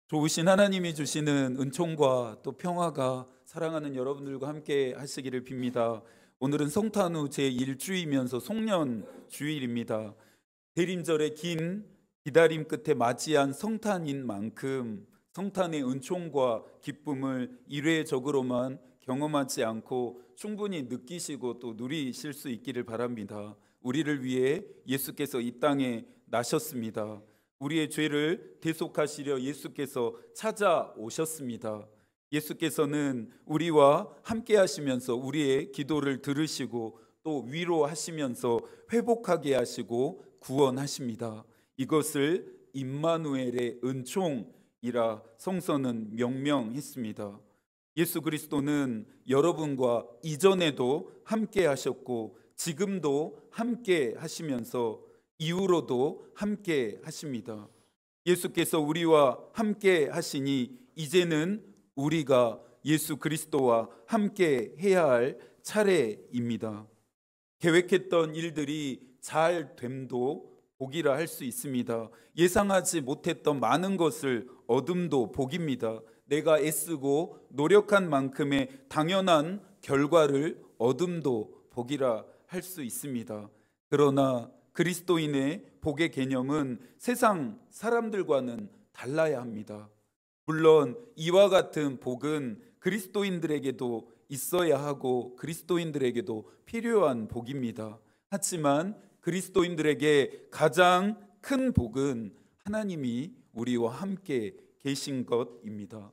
좋으신 하나님이 주시는 은총과 또 평화가 사랑하는 여러분들과 함께 하시기를 빕니다. 오늘은 성탄후 제1주이면서 송년 주일입니다. 대림절의 긴 기다림 끝에 맞이한 성탄인 만큼 성탄의 은총과 기쁨을 일회적으로만 경험하지 않고 충분히 느끼시고 또 누리실 수 있기를 바랍니다. 우리를 위해 예수께서 이 땅에 나셨습니다. 우리의 죄를 대속하시려 예수께서 찾아오셨습니다. 예수께서는 우리와 함께 하시면서 우리의 기도를 들으시고 또 위로하시면서 회복하게 하시고 구원하십니다. 이것을 임마누엘의 은총이라 성서는 명명했습니다. 예수 그리스도는 여러분과 이전에도 함께 하셨고 지금도 함께 하시면서 이후로도 함께 하십니다. 예수께서 우리와 함께 하시니 이제는 우리가 예수 그리스도와 함께 해야 할 차례입니다. 계획했던 일들이 잘 됨도 복이라 할 수 있습니다. 예상하지 못했던 많은 것을 얻음도 복입니다. 내가 애쓰고 노력한 만큼의 당연한 결과를 얻음도 복이라 할 수 있습니다. 그러나 그리스도인의 복의 개념은 세상 사람들과는 달라야 합니다. 물론 이와 같은 복은 그리스도인들에게도 있어야 하고 그리스도인들에게도 필요한 복입니다. 하지만 그리스도인들에게 가장 큰 복은 하나님이 우리와 함께 계신 것입니다.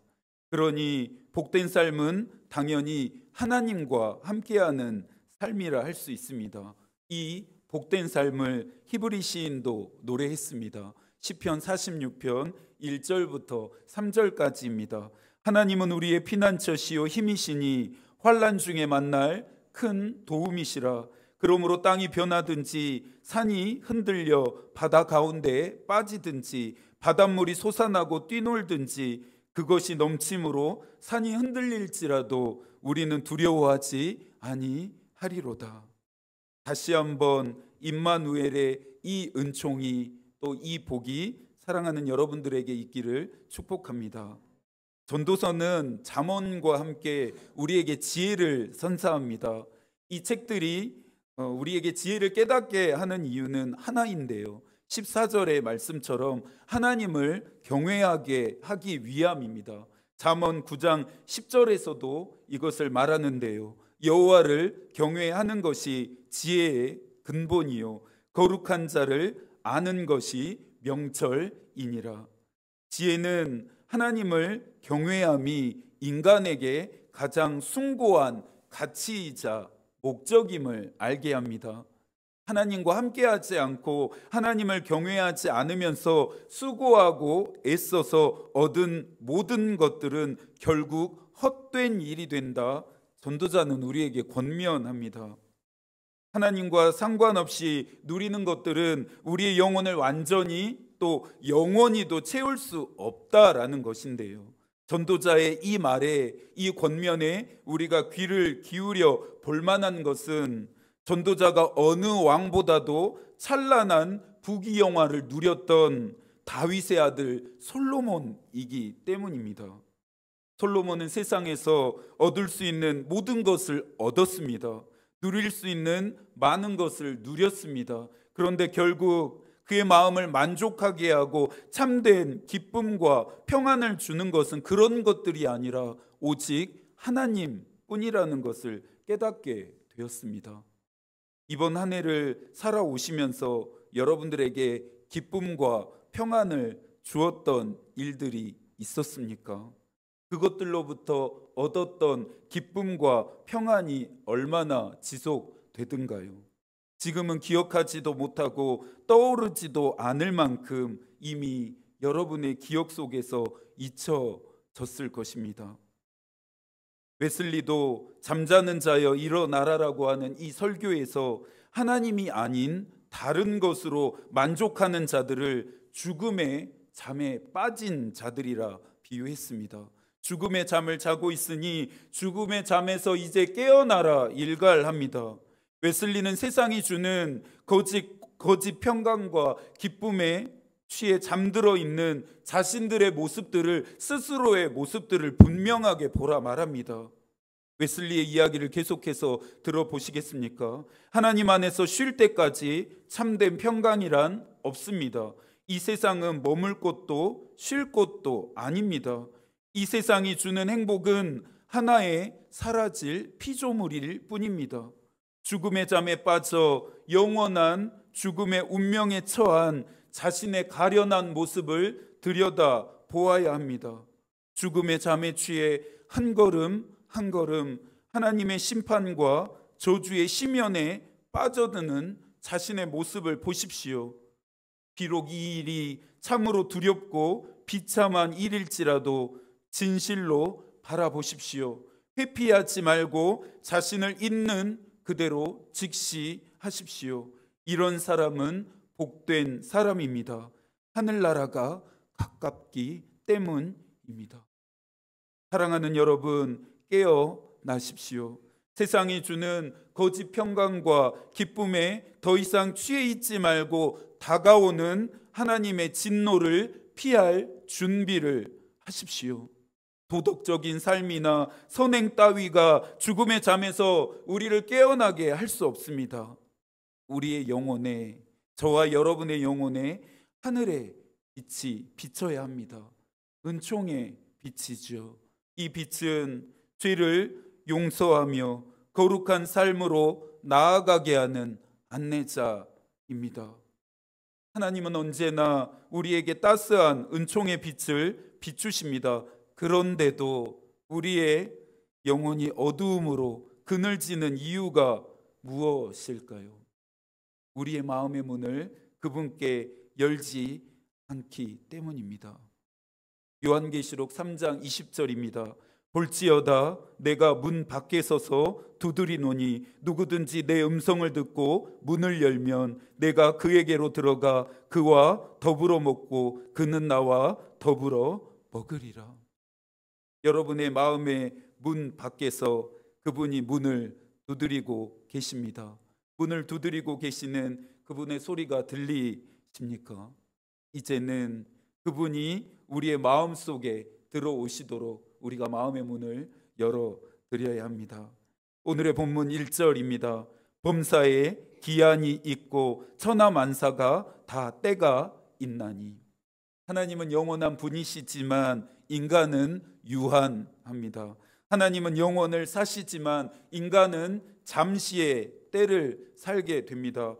그러니 복된 삶은 당연히 하나님과 함께하는 삶이라 할 수 있습니다. 이 복된 삶을 히브리 시인도 노래했습니다. 시편 46편 1절부터 3절까지입니다. 하나님은 우리의 피난처시요 힘이시니 환난 중에 만날 큰 도움이시라. 그러므로 땅이 변하든지 산이 흔들려 바다 가운데에 빠지든지 바닷물이 솟아나고 뛰놀든지 그것이 넘침으로 산이 흔들릴지라도 우리는 두려워하지 아니하리로다. 다시 한번 임마누엘의 이 은총이 또 이 복이 사랑하는 여러분들에게 있기를 축복합니다. 전도서는 잠언과 함께 우리에게 지혜를 선사합니다. 이 책들이 우리에게 지혜를 깨닫게 하는 이유는 하나인데요. 14절의 말씀처럼 하나님을 경외하게 하기 위함입니다. 잠언 9장 10절에서도 이것을 말하는데요. 여호와를 경외하는 것이 지혜의 근본이요 거룩한 자를 아는 것이 명철이니라. 지혜는 하나님을 경외함이 인간에게 가장 숭고한 가치이자 목적임을 알게 합니다. 하나님과 함께하지 않고 하나님을 경외하지 않으면서 수고하고 애써서 얻은 모든 것들은 결국 헛된 일이 된다. 전도자는 우리에게 권면합니다. 하나님과 상관없이 누리는 것들은 우리의 영혼을 완전히 또 영원히도 채울 수 없다라는 것인데요. 전도자의 이 말에, 이 권면에 우리가 귀를 기울여 볼 만한 것은 전도자가 어느 왕보다도 찬란한 부귀영화를 누렸던 다윗의 아들 솔로몬이기 때문입니다. 솔로몬은 세상에서 얻을 수 있는 모든 것을 얻었습니다. 누릴 수 있는 많은 것을 누렸습니다. 그런데 결국 그의 마음을 만족하게 하고 참된 기쁨과 평안을 주는 것은 그런 것들이 아니라 오직 하나님뿐이라는 것을 깨닫게 되었습니다. 이번 한 해를 살아오시면서 여러분들에게 기쁨과 평안을 주었던 일들이 있었습니까? 그것들로부터 얻었던 기쁨과 평안이 얼마나 지속되든가요? 지금은 기억하지도 못하고 떠오르지도 않을 만큼 이미 여러분의 기억 속에서 잊혀졌을 것입니다. 웨슬리도 잠자는 자여 일어나라라고 하는 이 설교에서 하나님이 아닌 다른 것으로 만족하는 자들을 죽음의 잠에 빠진 자들이라 비유했습니다. 죽음의 잠을 자고 있으니 죽음의 잠에서 이제 깨어나라 일갈합니다. 웨슬리는 세상이 주는 거짓 평강과 기쁨에 취해 잠들어 있는 자신들의 모습들을, 스스로의 모습들을 분명하게 보라 말합니다. 웨슬리의 이야기를 계속해서 들어보시겠습니까? 하나님 안에서 쉴 때까지 참된 평강이란 없습니다. 이 세상은 머물 곳도 쉴 곳도 아닙니다. 이 세상이 주는 행복은 하나의 사라질 피조물일 뿐입니다. 죽음의 잠에 빠져 영원한 죽음의 운명에 처한 자신의 가련한 모습을 들여다 보아야 합니다. 죽음의 잠에 취해 한 걸음 한 걸음 하나님의 심판과 저주의 심연에 빠져드는 자신의 모습을 보십시오. 비록 이 일이 참으로 두렵고 비참한 일일지라도 진실로 바라보십시오. 회피하지 말고 자신을 있는 그대로 직시하십시오. 이런 사람은 복된 사람입니다. 하늘나라가 가깝기 때문입니다. 사랑하는 여러분, 깨어나십시오. 세상이 주는 거짓 평강과 기쁨에 더 이상 취해 있지 말고 다가오는 하나님의 진노를 피할 준비를 하십시오. 도덕적인 삶이나 선행 따위가 죽음의 잠에서 우리를 깨어나게 할 수 없습니다. 우리의 영혼에, 저와 여러분의 영혼에 하늘의 빛이 비쳐야 합니다. 은총의 빛이죠. 이 빛은 죄를 용서하며 거룩한 삶으로 나아가게 하는 안내자입니다. 하나님은 언제나 우리에게 따스한 은총의 빛을 비추십니다. 그런데도 우리의 영혼이 어두움으로 그늘지는 이유가 무엇일까요? 우리의 마음의 문을 그분께 열지 않기 때문입니다. 요한계시록 3장 20절입니다. 볼지어다 내가 문 밖에 서서 두드리노니 누구든지 내 음성을 듣고 문을 열면 내가 그에게로 들어가 그와 더불어 먹고 그는 나와 더불어 먹으리라. 여러분의 마음의 문 밖에서 그분이 문을 두드리고 계십니다. 문을 두드리고 계시는 그분의 소리가 들리십니까? 이제는 그분이 우리의 마음 속에 들어오시도록 우리가 마음의 문을 열어드려야 합니다. 오늘의 본문 1절입니다. 범사에 기한이 있고 천하만사가 다 때가 있나니. 하나님은 영원한 분이시지만 인간은 유한합니다. 하나님은 영원을 사시지만 인간은 잠시의 때를 살게 됩니다.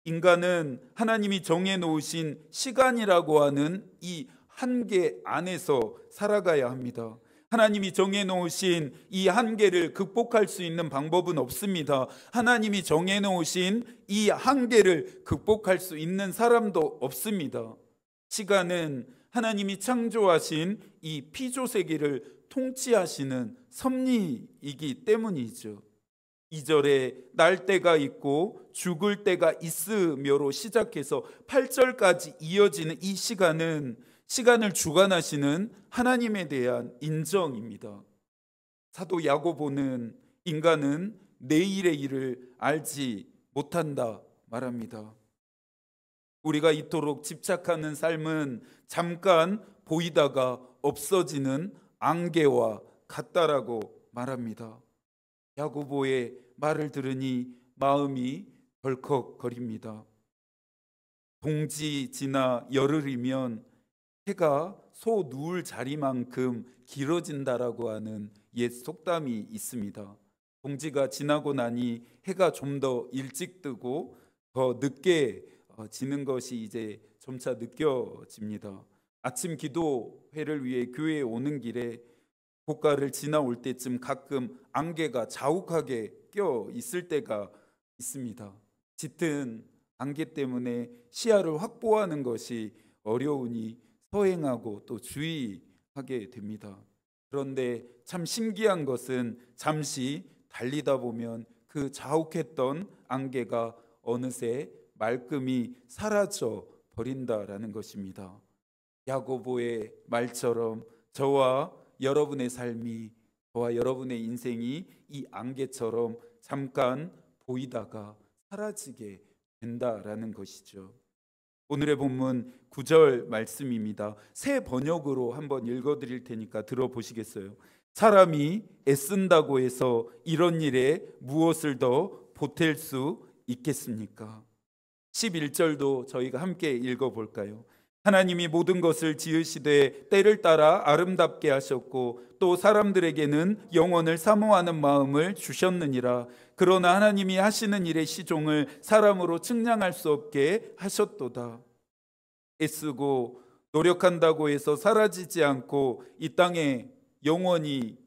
인간은 하나님이 정해놓으신 시간이라고 하는 이 한계 안에서 살아가야 합니다. 하나님이 정해놓으신 이 한계를 극복할 수 있는 방법은 없습니다. 하나님이 정해놓으신 이 한계를 극복할 수 있는 사람도 없습니다. 시간은 하나님이 창조하신 이 피조세계를 통치하시는 섭리이기 때문이죠. 2절에 날 때가 있고 죽을 때가 있으며로 시작해서 8절까지 이어지는 이 시간은 시간을 주관하시는 하나님에 대한 인정입니다. 사도 야고보는 인간은 내일의 일을 알지 못한다 말합니다. 우리가 이토록 집착하는 삶은 잠깐 보이다가 없어지는 안개와 같다라고 말합니다. 야고보의 말을 들으니 마음이 덜컥거립니다. 동지 지나 열흘이면 해가 소 누울 자리만큼 길어진다라고 하는 옛 속담이 있습니다. 동지가 지나고 나니 해가 좀 더 일찍 뜨고 더 늦게 지는 것이 이제 점차 느껴집니다. 아침 기도회를 위해 교회에 오는 길에 고가를 지나올 때쯤 가끔 안개가 자욱하게 껴 있을 때가 있습니다. 짙은 안개 때문에 시야를 확보하는 것이 어려우니 서행하고 또 주의하게 됩니다. 그런데 참 신기한 것은 잠시 달리다 보면 그 자욱했던 안개가 어느새 말끔히 사라져 버린다라는 것입니다. 야고보의 말처럼 저와 여러분의 삶이, 저와 여러분의 인생이 이 안개처럼 잠깐 보이다가 사라지게 된다라는 것이죠. 오늘의 본문 9절 말씀입니다. 새 번역으로 한번 읽어드릴 테니까 들어보시겠어요? 사람이 애쓴다고 해서 이런 일에 무엇을 더 보탤 수 있겠습니까? 11절도 저희가 함께 읽어볼까요? 하나님이 모든 것을 지으시되 때를 따라 아름답게 하셨고 또 사람들에게는 영원을 사모하는 마음을 주셨느니라. 그러나 하나님이 하시는 일의 시종을 사람으로 측량할 수 없게 하셨도다. 애쓰고 노력한다고 해서 사라지지 않고 이 땅에 영원히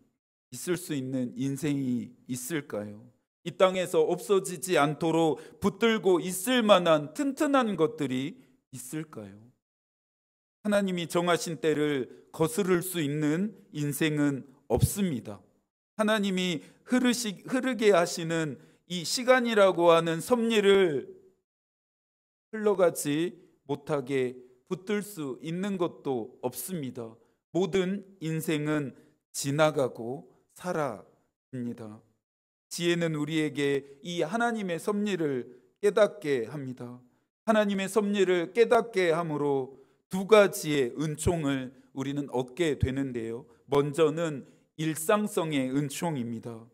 있을 수 있는 인생이 있을까요? 이 땅에서 없어지지 않도록 붙들고 있을 만한 튼튼한 것들이 있을까요? 하나님이 정하신 때를 거스를 수 있는 인생은 없습니다. 하나님이 흐르게 하시는 이 시간이라고 하는 섭리를 흘러가지 못하게 붙들 수 있는 것도 없습니다. 모든 인생은 지나가고 사라집니다. 지혜는 우리에게 이 하나님의 섭리를 깨닫게 합니다. 하나님의 섭리를 깨닫게 함으로 두 가지의 은총을 우리는 얻게 되는데요. 먼저는 일상성의 은총입니다.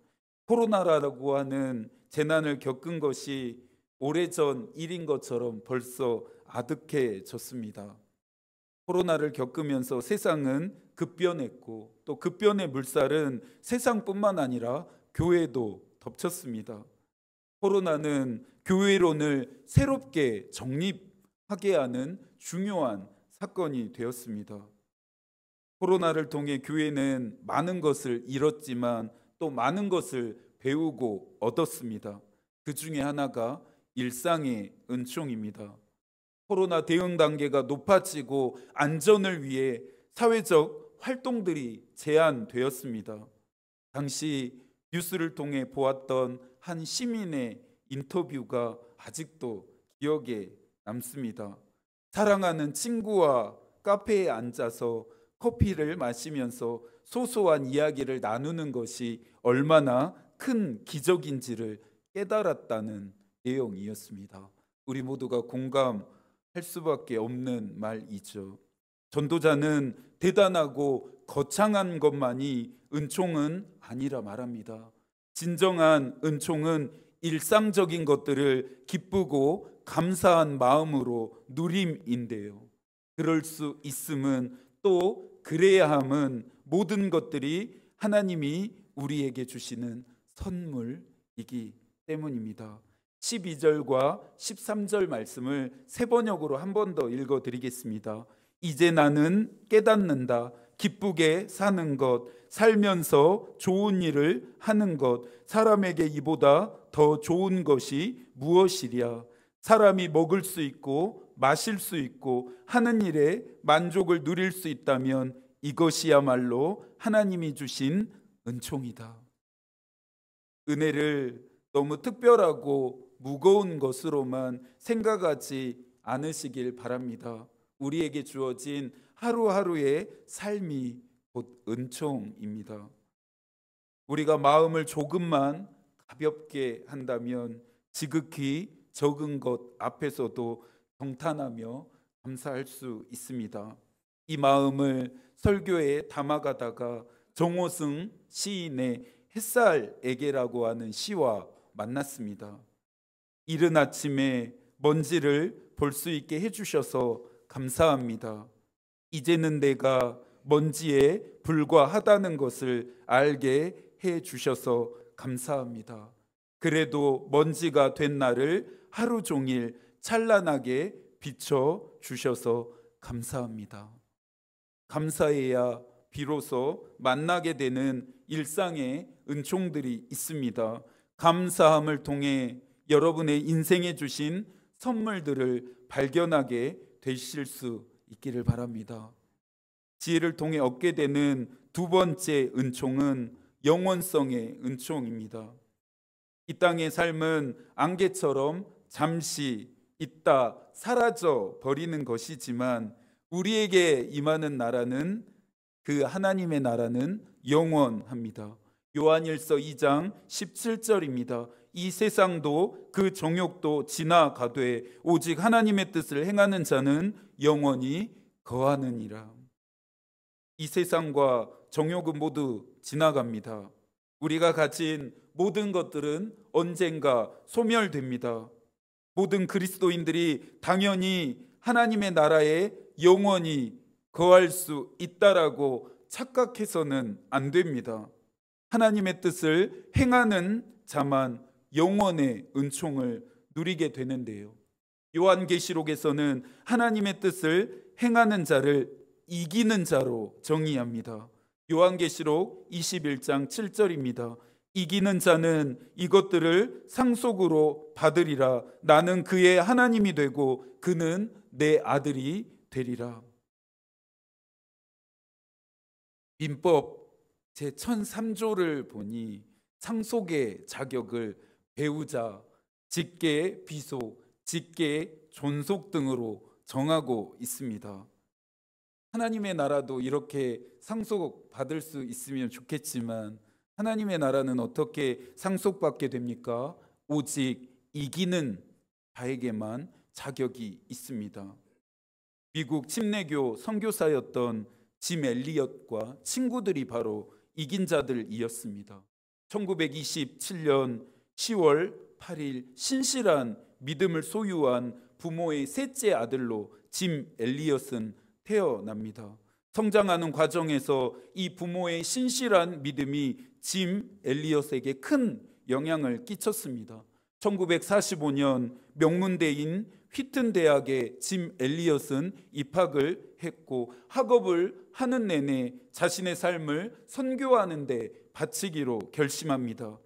코로나라고 하는 재난을 겪은 것이 오래전 일인 것처럼 벌써 아득해졌습니다. 코로나를 겪으면서 세상은 급변했고 또 급변의 물살은 세상뿐만 아니라 교회도 덮쳤습니다. 코로나는 교회론을 새롭게 정립하게 하는 중요한 사건이 되었습니다. 코로나를 통해 교회는 많은 것을 잃었지만 또 많은 것을 배우고 얻었습니다. 그 중에 하나가 일상의 은총입니다. 코로나 대응 단계가 높아지고 안전을 위해 사회적 활동들이 제한되었습니다. 당시 뉴스를 통해 보았던 한 시민의 인터뷰가 아직도 기억에 남습니다. 사랑하는 친구와 카페에 앉아서 커피를 마시면서 소소한 이야기를 나누는 것이 얼마나 큰 기적인지를 깨달았다는 내용이었습니다. 우리 모두가 공감할 수밖에 없는 말이죠. 전도자는 대단하고 거창한 것만이 은총은 아니라 말합니다. 진정한 은총은 일상적인 것들을 기쁘고 감사한 마음으로 누림인데요. 그럴 수 있음은 또 그래야 함은 모든 것들이 하나님이 우리에게 주시는 선물이기 때문입니다. 12절과 13절 말씀을 새 번역으로 한 번 더 읽어드리겠습니다. 이제 나는 깨닫는다. 기쁘게 사는 것, 살면서 좋은 일을 하는 것, 사람에게 이보다 더 좋은 것이 무엇이랴. 사람이 먹을 수 있고 마실 수 있고 하는 일에 만족을 누릴 수 있다면 이것이야말로 하나님이 주신 은총이다. 은혜를 너무 특별하고 무거운 것으로만 생각하지 않으시길 바랍니다. 우리에게 주어진 하루하루의 삶이 곧 은총입니다. 우리가 마음을 조금만 가볍게 한다면 지극히 적은 것 앞에서도 경탄하며 감사할 수 있습니다. 이 마음을 설교에 담아가다가 정호승 시인의 햇살에게라고 하는 시와 만났습니다. 이른 아침에 먼지를 볼 수 있게 해주셔서 감사합니다. 이제는 내가 먼지에 불과하다는 것을 알게 해주셔서 감사합니다. 그래도 먼지가 된 나를 하루 종일 찬란하게 비춰주셔서 감사합니다. 감사해야 비로소 만나게 되는 일상의 은총들이 있습니다. 감사함을 통해 여러분의 인생에 주신 선물들을 발견하게 되실 수 있기를 바랍니다. 지혜를 통해 얻게 되는 두 번째 은총은 영원성의 은총입니다. 이 땅의 삶은 안개처럼 잠시 있다 사라져 버리는 것이지만 우리에게 임하는 나라는 그 하나님의 나라는 영원합니다. 요한일서 2장 17절입니다. 이 세상도 그 정욕도 지나가되 오직 하나님의 뜻을 행하는 자는 영원히 거하느니라. 이 세상과 정욕은 모두 지나갑니다. 우리가 가진 모든 것들은 언젠가 소멸됩니다. 모든 그리스도인들이 당연히 하나님의 나라에 영원히 거할 수 있다라고 착각해서는 안 됩니다. 하나님의 뜻을 행하는 자만 영원의 은총을 누리게 되는데요. 요한계시록에서는 하나님의 뜻을 행하는 자를 이기는 자로 정의합니다. 요한계시록 21장 7절입니다. 이기는 자는 이것들을 상속으로 받으리라. 나는 그의 하나님이 되고 그는 내 아들이 되리라. 민법 제1003조를 보니 상속의 자격을 배우자, 직계 비속, 직계 존속 등으로 정하고 있습니다. 하나님의 나라도 이렇게 상속받을 수 있으면 좋겠지만 하나님의 나라는 어떻게 상속받게 됩니까? 오직 이기는 자에게만 자격이 있습니다. 미국 침례교 선교사였던 짐 엘리엇과 친구들이 바로 이긴 자들이었습니다. 1927년 10월 8일 신실한 믿음을 소유한 부모의 셋째 아들로 짐 엘리엇은 태어납니다. 성장하는 과정에서 이 부모의 신실한 믿음이 짐 엘리엇에게 큰 영향을 끼쳤습니다. 1945년 명문대인 휘튼 대학에 짐 엘리엇은 입학을 했고 학업을 하는 내내 자신의 삶을 선교하는 데 바치기로 결심합니다.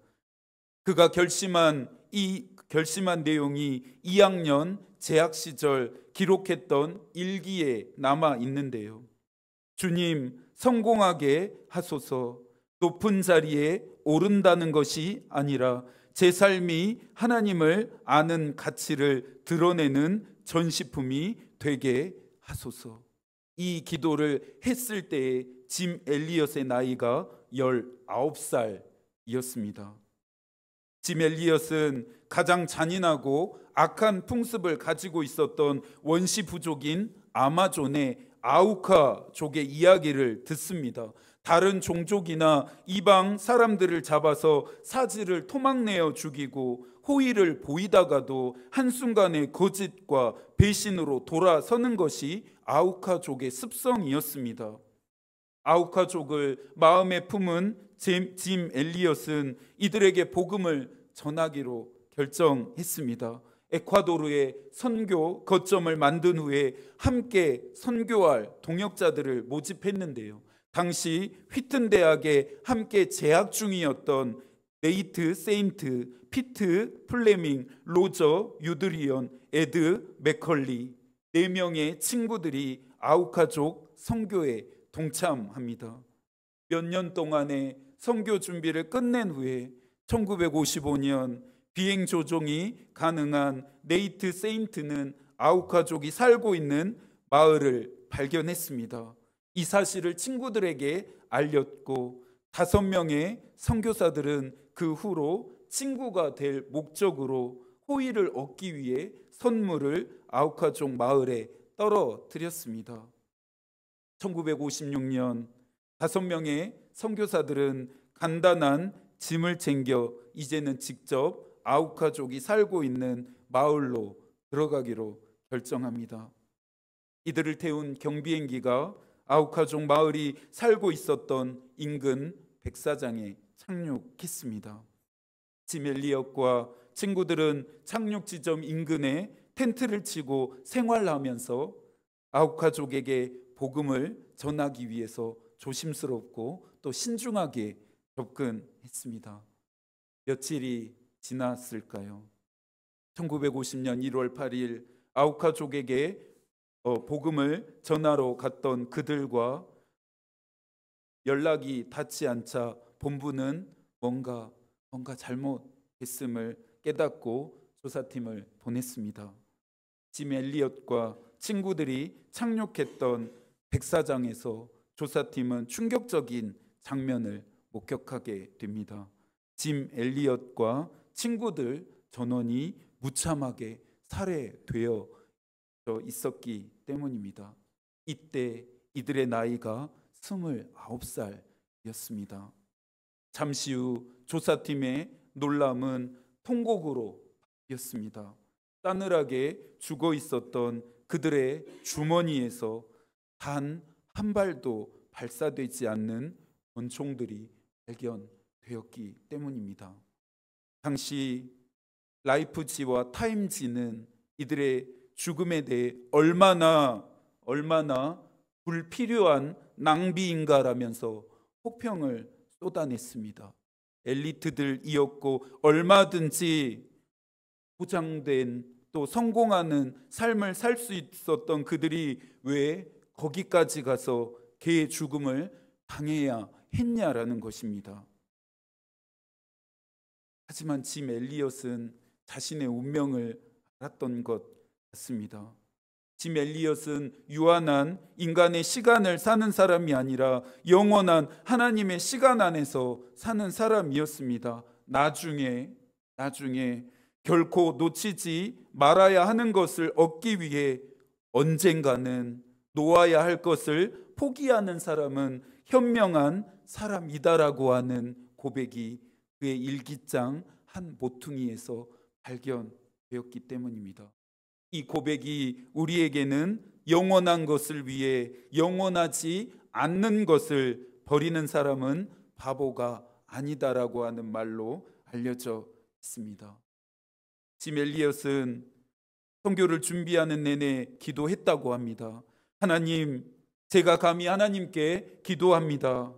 그가 결심한 내용이 2학년 재학 시절 기록했던 일기에 남아 있는데요. 주님, 성공하게 하소서. 높은 자리에 오른다는 것이 아니라 제 삶이 하나님을 아는 가치를 드러내는 전시품이 되게 하소서. 이 기도를 했을 때에 짐 엘리엇의 나이가 19살이었습니다. 짐 엘리엇은 가장 잔인하고 악한 풍습을 가지고 있었던 원시 부족인 아마존의 아우카족의 이야기를 듣습니다. 다른 종족이나 이방 사람들을 잡아서 사지를 토막내어 죽이고 호의를 보이다가도 한순간에 거짓과 배신으로 돌아서는 것이 아우카족의 습성이었습니다. 아우카족을 마음에 품은 짐 엘리엇은 이들에게 복음을 전하기로 결정했습니다. 에콰도르의 선교 거점을 만든 후에 함께 선교할 동역자들을 모집했는데요. 당시 휘튼 대학에 함께 재학 중이었던 네이트 세인트, 피트 플레밍, 로저 유드리언, 에드 맥컬리 4명의 친구들이 아우카족 선교에 동참합니다. 몇 년 동안의 선교 준비를 끝낸 후에 1955년 비행 조종이 가능한 네이트 세인트는 아우카족이 살고 있는 마을을 발견했습니다. 이 사실을 친구들에게 알렸고 5명의 선교사들은 그 후로 친구가 될 목적으로 호의를 얻기 위해 선물을 아우카족 마을에 떨어뜨렸습니다. 1956년 5명의 선교사들은 간단한 짐을 챙겨 이제는 직접 아우카족이 살고 있는 마을로 들어가기로 결정합니다. 이들을 태운 경비행기가 아우카족 마을이 살고 있었던 인근 백사장에 착륙했습니다. 짐 엘리엇과 친구들은 착륙 지점 인근에 텐트를 치고 생활하면서 아우카족에게 복음을 전하기 위해서 조심스럽고 또 신중하게 접근했습니다. 며칠이 지났을까요? 1950년 1월 8일 아우카족에게 복음을 전하러 갔던 그들과 연락이 닿지 않자 본부는 뭔가 잘못했음을 깨닫고 조사팀을 보냈습니다. 짐 엘리엇과 친구들이 착륙했던 백사장에서 조사팀은 충격적인 장면을 목격하게 됩니다. 짐 엘리엇과 친구들 전원이 무참하게 살해되어 있었기 때문입니다. 이때 이들의 나이가 29살이었습니다. 잠시 후 조사팀의 놀람은 통곡으로 바뀌었습니다. 싸늘하게 죽어 있었던 그들의 주머니에서 단 한 발도 발사되지 않는 권총들이 발견되었기 때문입니다. 당시 라이프지와 타임지는 이들의 죽음에 대해 얼마나 불필요한 낭비인가라면서 혹평을 쏟아냈습니다. 엘리트들이었고 얼마든지 보장된 또 성공하는 삶을 살 수 있었던 그들이 왜 거기까지 가서 개의 죽음을 당해야 했냐라는 것입니다. 하지만 짐 엘리엇은 자신의 운명을 알았던 것 같습니다. 짐 엘리엇은 유한한 인간의 시간을 사는 사람이 아니라 영원한 하나님의 시간 안에서 사는 사람이었습니다. 나중에 결코 놓치지 말아야 하는 것을 얻기 위해 언젠가는 놓아야 할 것을 포기하는 사람은 현명한 사람이다라고 하는 고백이 그의 일기장 한 모퉁이에서 발견되었기 때문입니다. 이 고백이 우리에게는 영원한 것을 위해 영원하지 않는 것을 버리는 사람은 바보가 아니다라고 하는 말로 알려져 있습니다. 짐 엘리엇은 선교를 준비하는 내내 기도했다고 합니다. 하나님, 제가 감히 하나님께 기도합니다.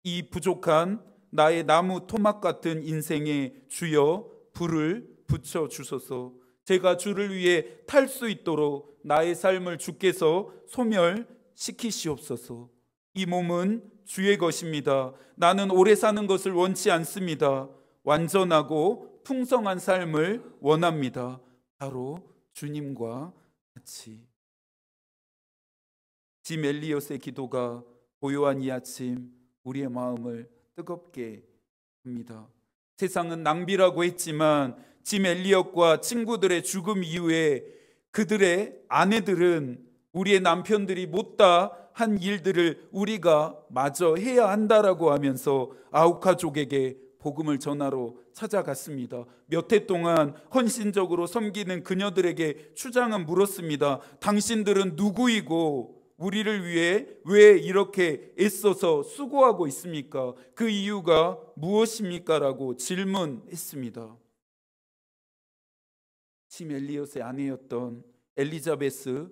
이 부족한 나의 나무 토막 같은 인생에 주여 불을 붙여 주소서. 제가 주를 위해 탈 수 있도록 나의 삶을 주께서 소멸시키시옵소서. 이 몸은 주의 것입니다. 나는 오래 사는 것을 원치 않습니다. 완전하고 풍성한 삶을 원합니다. 바로 주님과 같이. 짐 엘리엇의 기도가 고요한 이 아침 우리의 마음을 뜨겁게 합니다. 세상은 낭비라고 했지만 짐 엘리엇과 친구들의 죽음 이후에 그들의 아내들은 우리의 남편들이 못다 한 일들을 우리가 마저 해야 한다라고 하면서 아우카족에게 복음을 전하러 찾아갔습니다. 몇 해 동안 헌신적으로 섬기는 그녀들에게 추장은 물었습니다. 당신들은 누구이고 우리를 위해 왜 이렇게 애써서 수고하고 있습니까? 그 이유가 무엇입니까? 라고 질문했습니다. 짐 엘리엇의 아내였던 엘리자베스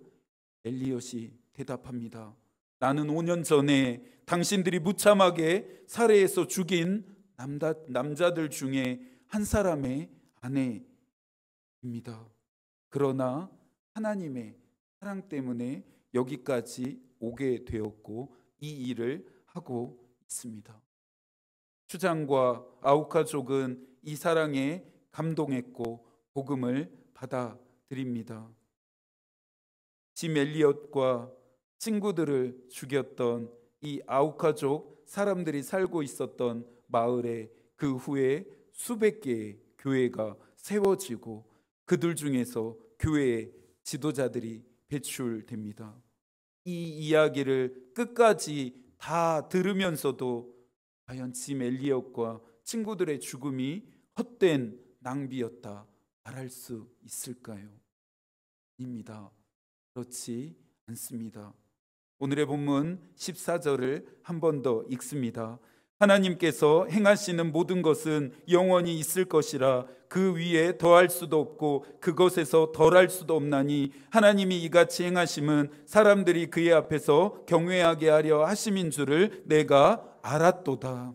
엘리엇이 대답합니다. 나는 5년 전에 당신들이 무참하게 살해해서 죽인 남자들 중에 한 사람의 아내입니다. 그러나 하나님의 사랑 때문에 여기까지 오게 되었고 이 일을 하고 있습니다. 추장과 아우카족은 이 사랑에 감동했고 복음을 받아들입니다. 짐 엘리엇과 친구들을 죽였던 이 아우카족 사람들이 살고 있었던 마을에 그 후에 수백 개의 교회가 세워지고 그들 중에서 교회의 지도자들이 배출됩니다. 이 이야기를 끝까지 다 들으면서도 과연 짐 엘리엇과 친구들의 죽음이 헛된 낭비였다 말할 수 있을까요? 아닙니다. 그렇지 않습니다. 오늘의 본문 14절을 한 번 더 읽습니다. 하나님께서 행하시는 모든 것은 영원히 있을 것이라 그 위에 더할 수도 없고 그것에서 덜할 수도 없나니 하나님이 이같이 행하심은 사람들이 그의 앞에서 경외하게 하려 하심인 줄을 내가 알았도다.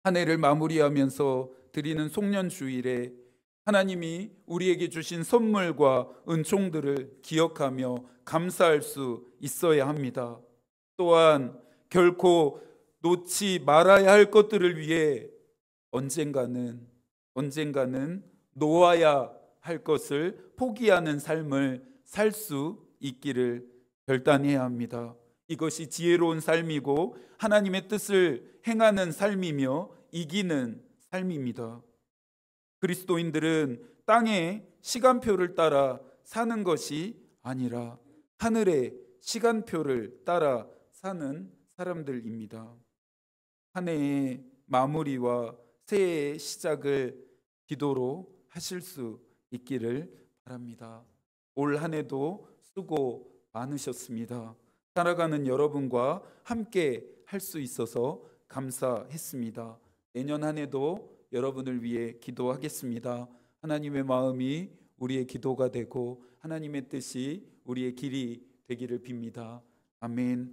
한 해를 마무리하면서 드리는 송년주일에 하나님이 우리에게 주신 선물과 은총들을 기억하며 감사할 수 있어야 합니다. 또한 결코 놓지 말아야 할 것들을 위해 언젠가는 놓아야 할 것을 포기하는 삶을 살 수 있기를 결단해야 합니다. 이것이 지혜로운 삶이고 하나님의 뜻을 행하는 삶이며 이기는 삶입니다. 그리스도인들은 땅의 시간표를 따라 사는 것이 아니라 하늘의 시간표를 따라 사는 사람들입니다. 한 해의 마무리와 새해의 시작을 기도로 하실 수 있기를 바랍니다. 올 한 해도 수고 많으셨습니다. 살아가는 여러분과 함께 할 수 있어서 감사했습니다. 내년 한 해도 여러분을 위해 기도하겠습니다. 하나님의 마음이 우리의 기도가 되고 하나님의 뜻이 우리의 길이 되기를 빕니다. 아멘.